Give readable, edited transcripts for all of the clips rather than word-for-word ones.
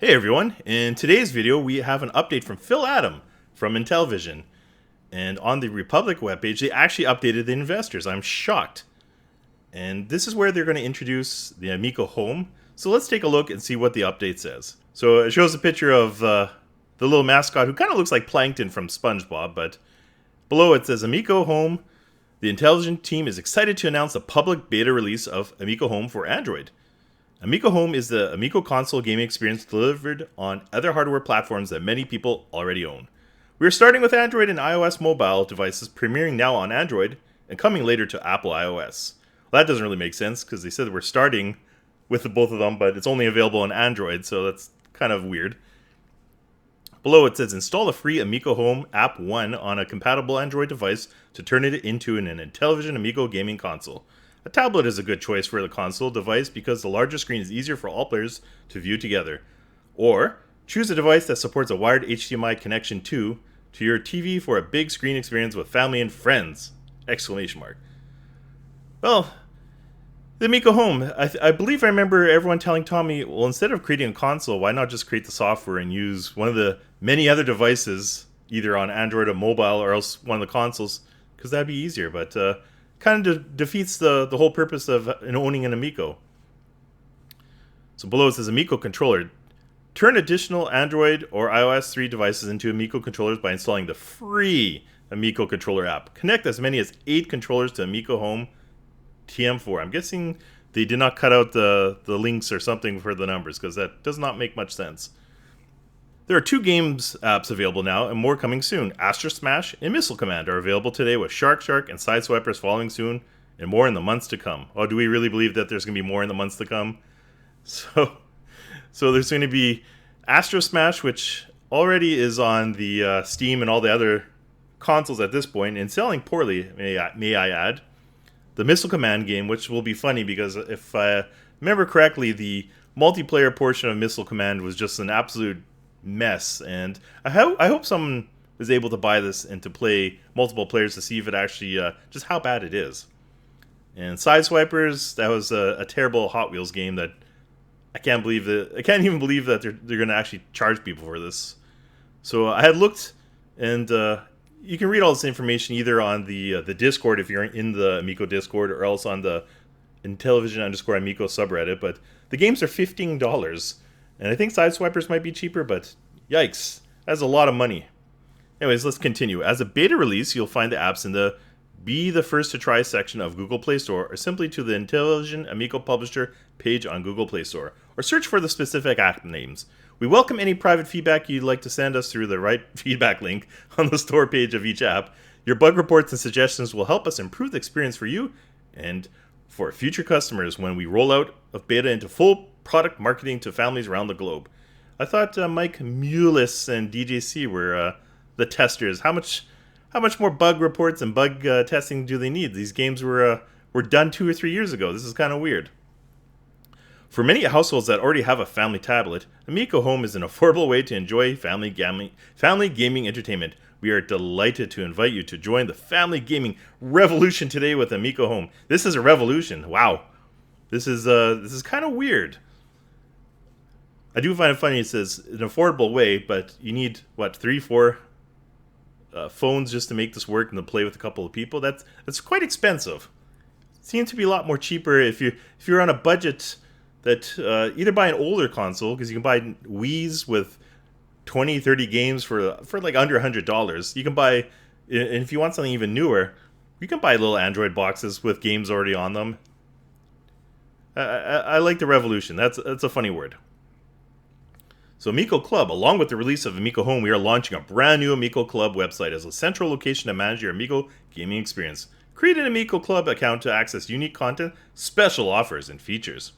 Hey everyone, in today's video we have an update from Phil Adam from Intellivision. And on the Republic webpage they actually updated the investors. I'm shocked. And this is where they're going to introduce the Amico home. So let's take a look and see what the update says. So it shows a picture of the little mascot who kind of looks like Plankton from SpongeBob, but below it says Amico home. The Intellivision team is excited to announce the public beta release of Amico home for Android. Amico Home is the Amico console gaming experience delivered on other hardware platforms that many people already own. We are starting with Android and iOS mobile devices, premiering now on Android and coming later to Apple iOS. Well, that doesn't really make sense because they said we're starting with both of them, but it's only available on Android, so that's kind of weird. Below it says install a free Amico Home App 1 on a compatible Android device to turn it into an Intellivision Amico gaming console. A tablet is a good choice for the console device because the larger screen is easier for all players to view together. Or, choose a device that supports a wired HDMI connection to your TV for a big screen experience with family and friends! Exclamation mark. Well, the Amico Home, I believe I remember everyone telling Tommy, well, instead of creating a console, why not just create the software and use one of the many other devices, either on Android or mobile, or else one of the consoles, because that'd be easier, but kind of defeats the whole purpose of owning an Amico. So below it says Amico controller. Turn additional Android or iOS 3 devices into Amico controllers by installing the free Amico controller app. Connect as many as 8 controllers to Amico Home TM4. I'm guessing they did not cut out the links or something for the numbers because that does not make much sense. There are 2 games apps available now and more coming soon. Astro Smash and Missile Command are available today with Shark and Sideswipers following soon and more in the months to come. Oh, do we really believe that there's going to be more in the months to come? So there's going to be Astro Smash, which already is on the Steam and all the other consoles at this point and selling poorly, may I add. The Missile Command game, which will be funny because if I remember correctly, the multiplayer portion of Missile Command was just an absolute mess, and I hope someone is able to buy this and to play multiple players to see if it actually just how bad it is. And Sideswipers, that was a terrible Hot Wheels game that I can't even believe that they're going to actually charge people for this. So I had looked, and you can read all this information either on the Discord if you're in the Amico Discord, or else on the Intellivision_Amico subreddit. But the games are $15. And I think Sideswipers might be cheaper, but yikes, that's a lot of money. Anyways, let's continue. As a beta release, you'll find the apps in the Be the First to Try section of Google Play Store, or simply to the Intellivision Amico Publisher page on Google Play Store, or search for the specific app names. We welcome any private feedback you'd like to send us through the right feedback link on the store page of each app. Your bug reports and suggestions will help us improve the experience for you and for future customers when we roll out of beta into full product marketing to families around the globe. I thought Mike Mullis and DJC were the testers. How much more bug reports and bug testing do they need? These games were done 2 or 3 years ago. This is kind of weird. For many households that already have a family tablet, Amico Home is an affordable way to enjoy family gaming entertainment. We are delighted to invite you to join the family gaming revolution today with Amico Home. This is a revolution. Wow. This is kind of weird. I do find it funny. It says an affordable way, but you need what, 3-4 phones just to make this work and to play with a couple of people. That's quite expensive. Seems to be a lot more cheaper if you're on a budget that either buy an older console, because you can buy Wii's with 20-30 games for like under $100. You can buy, and if you want something even newer, you can buy little Android boxes with games already on them. I like the revolution. That's a funny word. So Amico Club, along with the release of Amico Home, we are launching a brand new Amico Club website as a central location to manage your Amico gaming experience. Create an Amico Club account to access unique content, special offers, and features.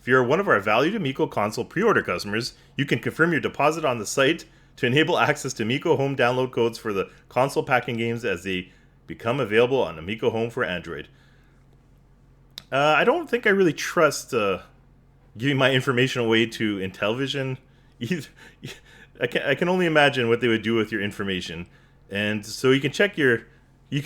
If you're one of our valued Amico console pre-order customers, you can confirm your deposit on the site to enable access to Amico Home download codes for the console packing games as they become available on Amico Home for Android. I don't think I really trust giving my information away to Intellivision. I can only imagine what they would do with your information. And so you can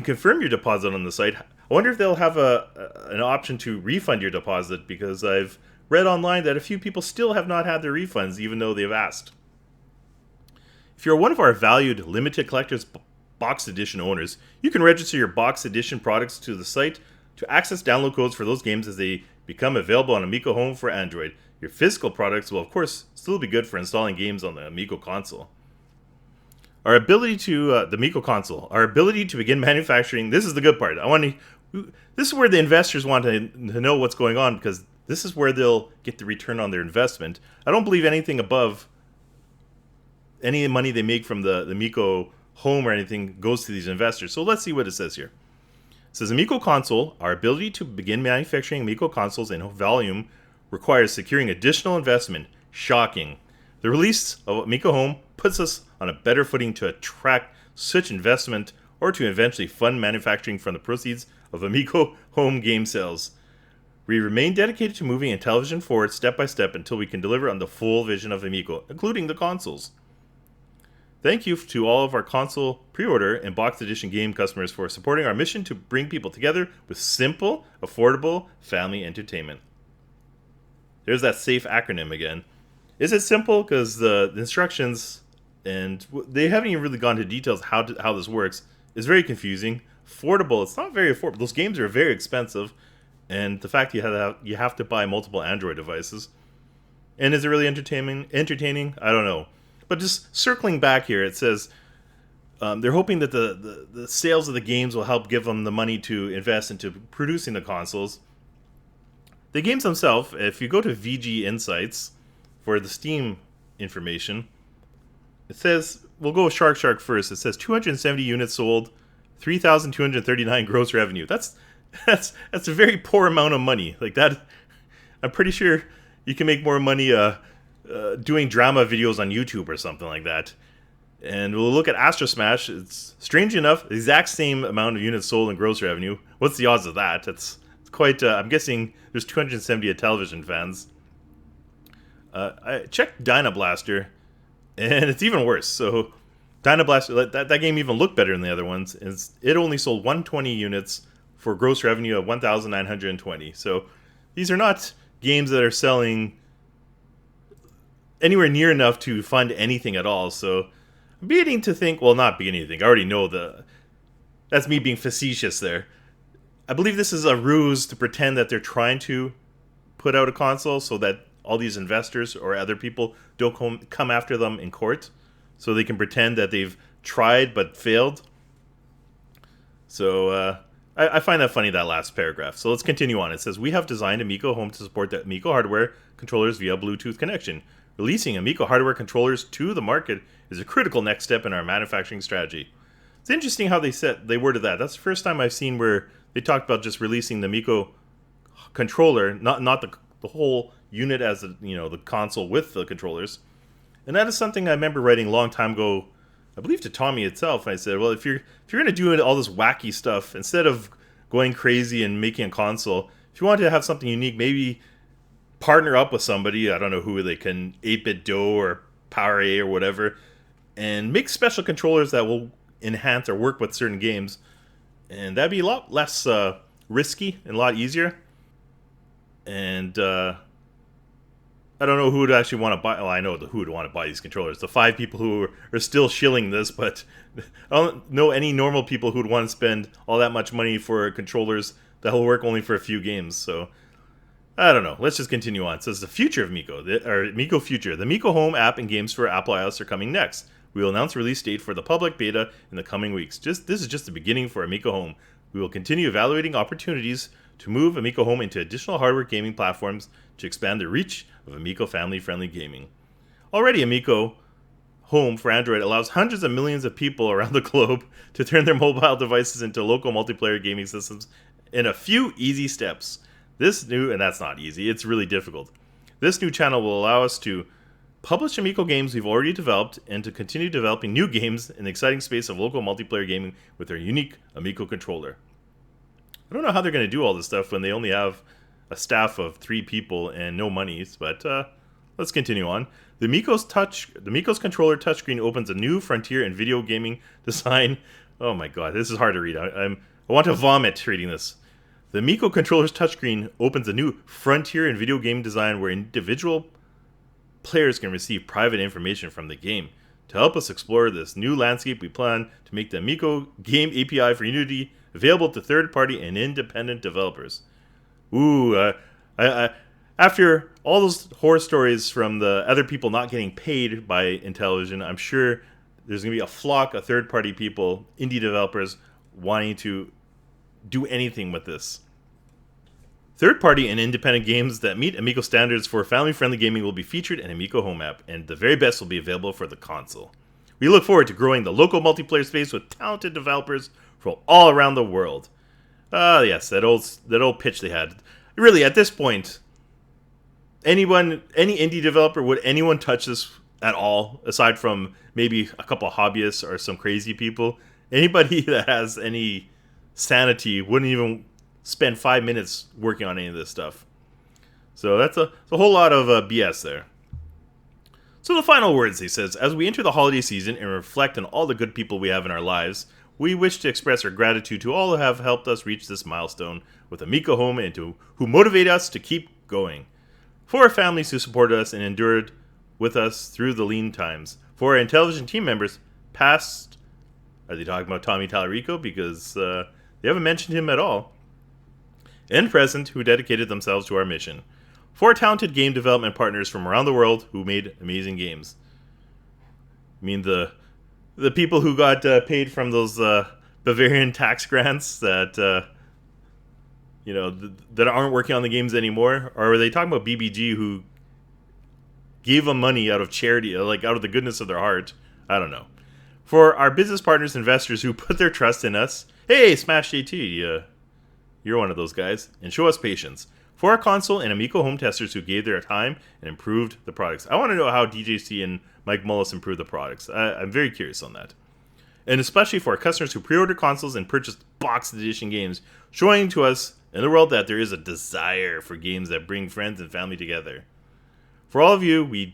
confirm your deposit on the site. I wonder if they'll have an option to refund your deposit, because I've read online that a few people still have not had their refunds, even though they've asked. If you're one of our valued limited collectors box edition owners, you can register your box edition products to the site to access download codes for those games as they become available on Amico Home for Android. Your physical products will, of course, still be good for installing games on the Amico console. Our ability to the Amico console, our ability to begin manufacturing. This is the good part. This is where the investors want to know what's going on, because this is where they'll get the return on their investment. I don't believe anything above any money they make from the Amico Home or anything goes to these investors. So let's see what it says here. It says Amico console, our ability to begin manufacturing Amico consoles in volume requires securing additional investment. Shocking. The release of Amico Home puts us on a better footing to attract such investment or to eventually fund manufacturing from the proceeds of Amico Home game sales. We remain dedicated to moving Intellivision forward step by step until we can deliver on the full vision of Amico, including the consoles. Thank you to all of our console pre-order and box edition game customers for supporting our mission to bring people together with simple, affordable family entertainment. There's that SAFE acronym again. Is it simple? Because the instructions, and they haven't even really gone into details how this works, is very confusing. Affordable, it's not very affordable. Those games are very expensive, and the fact you have to buy multiple Android devices. And is it really entertaining? I don't know. But just circling back here, it says they're hoping that the sales of the games will help give them the money to invest into producing the consoles. The games themselves, if you go to VG Insights for the Steam information, it says, we'll go with Shark first. It says 270 units sold, 3,239 gross revenue. That's a very poor amount of money. Like that, I'm pretty sure you can make more money doing drama videos on YouTube or something like that. And we'll look at Astro Smash. It's strange enough, the exact same amount of units sold in gross revenue. What's the odds of that? It's quite. I'm guessing there's 270 Intellivision fans. I checked Dynablaster, and it's even worse. So Dynablaster, that game even looked better than the other ones. It only sold 120 units for gross revenue of 1,920. So these are not games that are selling anywhere near enough to fund anything at all. So I'm beginning to think, well, not beginning to think, I already know that's me being facetious there. I believe this is a ruse to pretend that they're trying to put out a console so that all these investors or other people don't come after them in court, so they can pretend that they've tried but failed. So I find that funny, that last paragraph. So let's continue on. It says, we have designed Amico Home to support the Amico hardware controllers via Bluetooth connection. Releasing Amico hardware controllers to the market is a critical next step in our manufacturing strategy. It's interesting how they worded that. That's the first time I've seen where they talked about just releasing the Amico controller, not the whole unit as the console with the controllers. And that is something I remember writing a long time ago, I believe to Tommy itself. I said, well, if you're going to do all this wacky stuff, instead of going crazy and making a console, if you want to have something unique, maybe partner up with somebody, I don't know who, they can 8-Bit Do or Power A or whatever, and make special controllers that will enhance or work with certain games. And that'd be a lot less risky and a lot easier. And I don't know who would actually want to buy. Well, I know who would want to buy these controllers. The 5 people who are still shilling this, but I don't know any normal people who would want to spend all that much money for controllers that will work only for a few games. So I don't know. Let's just continue on. It says the future of Amico, or Amico Future. The Amico Home app and games for Apple iOS are coming next. We will announce release date for the public beta in the coming weeks. This is just the beginning for Amico Home. We will continue evaluating opportunities to move Amico Home into additional hardware gaming platforms to expand the reach of Amico family-friendly gaming. Already, Amico Home for Android allows hundreds of millions of people around the globe to turn their mobile devices into local multiplayer gaming systems in a few easy steps. And that's not easy, it's really difficult. This new channel will allow us to publish Amico games we've already developed and to continue developing new games in the exciting space of local multiplayer gaming with their unique Amico controller. I don't know how they're going to do all this stuff when they only have a staff of 3 people and no monies, but let's continue on. The Amico's controller touchscreen opens a new frontier in video gaming design. Oh my god, this is hard to read. I want to vomit reading this. The Amico controller's touchscreen opens a new frontier in video game design where individual players can receive private information from the game. To help us explore this new landscape, we plan to make the Amico game API for Unity available to third-party and independent developers. Ooh, after all those horror stories from the other people not getting paid by Intellivision, I'm sure there's going to be a flock of third-party people, indie developers, wanting to do anything with this. Third-party and independent games that meet Amico standards for family-friendly gaming will be featured in Amico Home app, and the very best will be available for the console. We look forward to growing the local multiplayer space with talented developers from all around the world. Yes, that old pitch they had. Really, at this point, any indie developer, would anyone touch this at all, aside from maybe a couple of hobbyists or some crazy people? Anybody that has any sanity wouldn't even spend 5 minutes working on any of this stuff. So that's a whole lot of BS there. So the final words, he says, as we enter the holiday season and reflect on all the good people we have in our lives, we wish to express our gratitude to all who have helped us reach this milestone with Amico Home and to who motivate us to keep going. For our families who supported us and endured with us through the lean times. For our Intellivision team members, past, are they talking about Tommy Tallarico? Because they haven't mentioned him at all. And present, who dedicated themselves to our mission. For talented game development partners from around the world who made amazing games. I mean the people who got paid from those Bavarian tax grants that that aren't working on the games anymore, or are they talking about BBG who gave them money out of charity, like out of the goodness of their heart? I don't know. For our business partners, investors who put their trust in us, hey, Smash JT, you're one of those guys, and show us patience. For our console and Amico Home testers who gave their time and improved the products. I want to know how DJC and Mike Mullis improved the products. I'm very curious on that. And especially for our customers who pre-order consoles and purchased boxed edition games, showing to us in the world that there is a desire for games that bring friends and family together. For all of you, we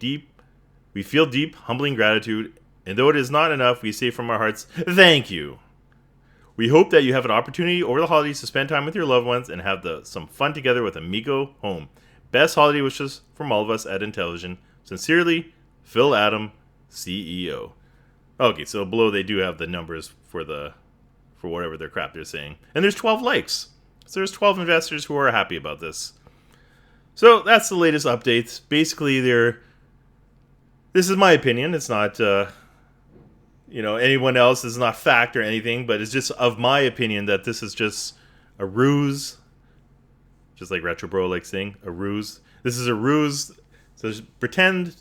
feel deep, humbling gratitude, and though it is not enough, we say from our hearts, thank you. We hope that you have an opportunity over the holidays to spend time with your loved ones and have some fun together with Amico Home. Best holiday wishes from all of us at Intellivision. Sincerely, Phil Adam, CEO. Okay, so below they do have the numbers for whatever their crap they're saying. And there's 12 likes. So there's 12 investors who are happy about this. So that's the latest updates. Basically, this is my opinion. It's not anyone else, is not fact or anything, but it's just of my opinion that this is just a ruse. Just like Retro Bro likes saying, a ruse. This is a ruse. So just pretend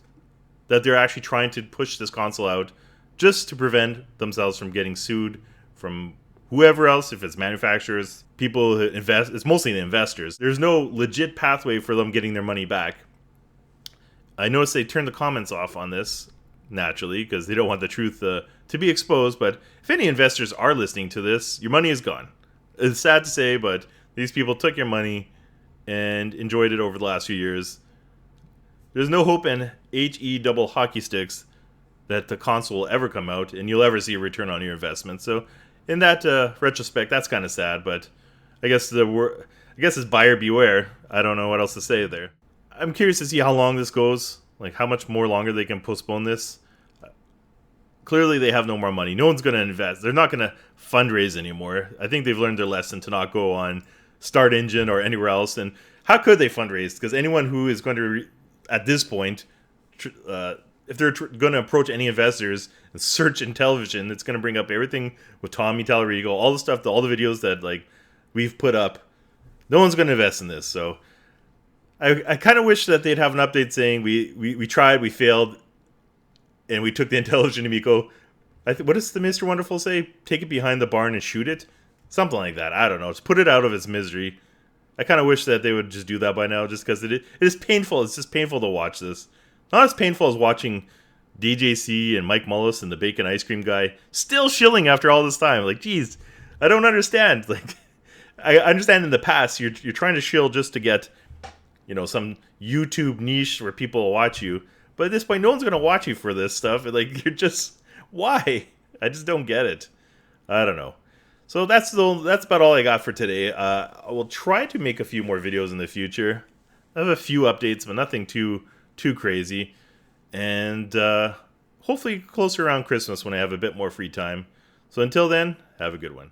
that they're actually trying to push this console out just to prevent themselves from getting sued from whoever else, if it's manufacturers, people who invest. It's mostly the investors. There's no legit pathway for them getting their money back. I noticed they turned the comments off on this, naturally, because they don't want the truth to be exposed. But if any investors are listening to this, your money is gone. It's sad to say, but these people took your money and enjoyed it over the last few years. There's no hope in HE double hockey sticks that the console will ever come out and you'll ever see a return on your investment. So in that retrospect, that's kind of sad, but I guess it's buyer beware. I don't know what else to say there. I'm curious to see how long this goes, like how much more longer they can postpone this. Clearly they have no more money. No one's going to invest. They're not going to fundraise anymore. I think they've learned their lesson to not go on Start Engine or anywhere else. And how could they fundraise? Because anyone who is going to, at this point, if they're going to approach any investors and search Intellivision, it's going to bring up everything with Tommy Tallarico, all the stuff, all the videos that we've put up. No one's going to invest in this. So I kind of wish that they'd have an update saying we tried, we failed, and we took the Intellivision Amico. What does the Mr. Wonderful say? Take it behind the barn and shoot it? Something like that. I don't know. Just put it out of its misery. I kind of wish that they would just do that by now, just because it is painful. It's just painful to watch this. Not as painful as watching DJC and Mike Mullis and the bacon ice cream guy still shilling after all this time. Like, geez, I don't understand. I understand in the past you're trying to shill just to get some YouTube niche where people will watch you. But at this point, no one's going to watch you for this stuff. You're just, why? I just don't get it. I don't know. So that's about all I got for today. I will try to make a few more videos in the future. I have a few updates, but nothing too crazy. And hopefully closer around Christmas when I have a bit more free time. So until then, have a good one.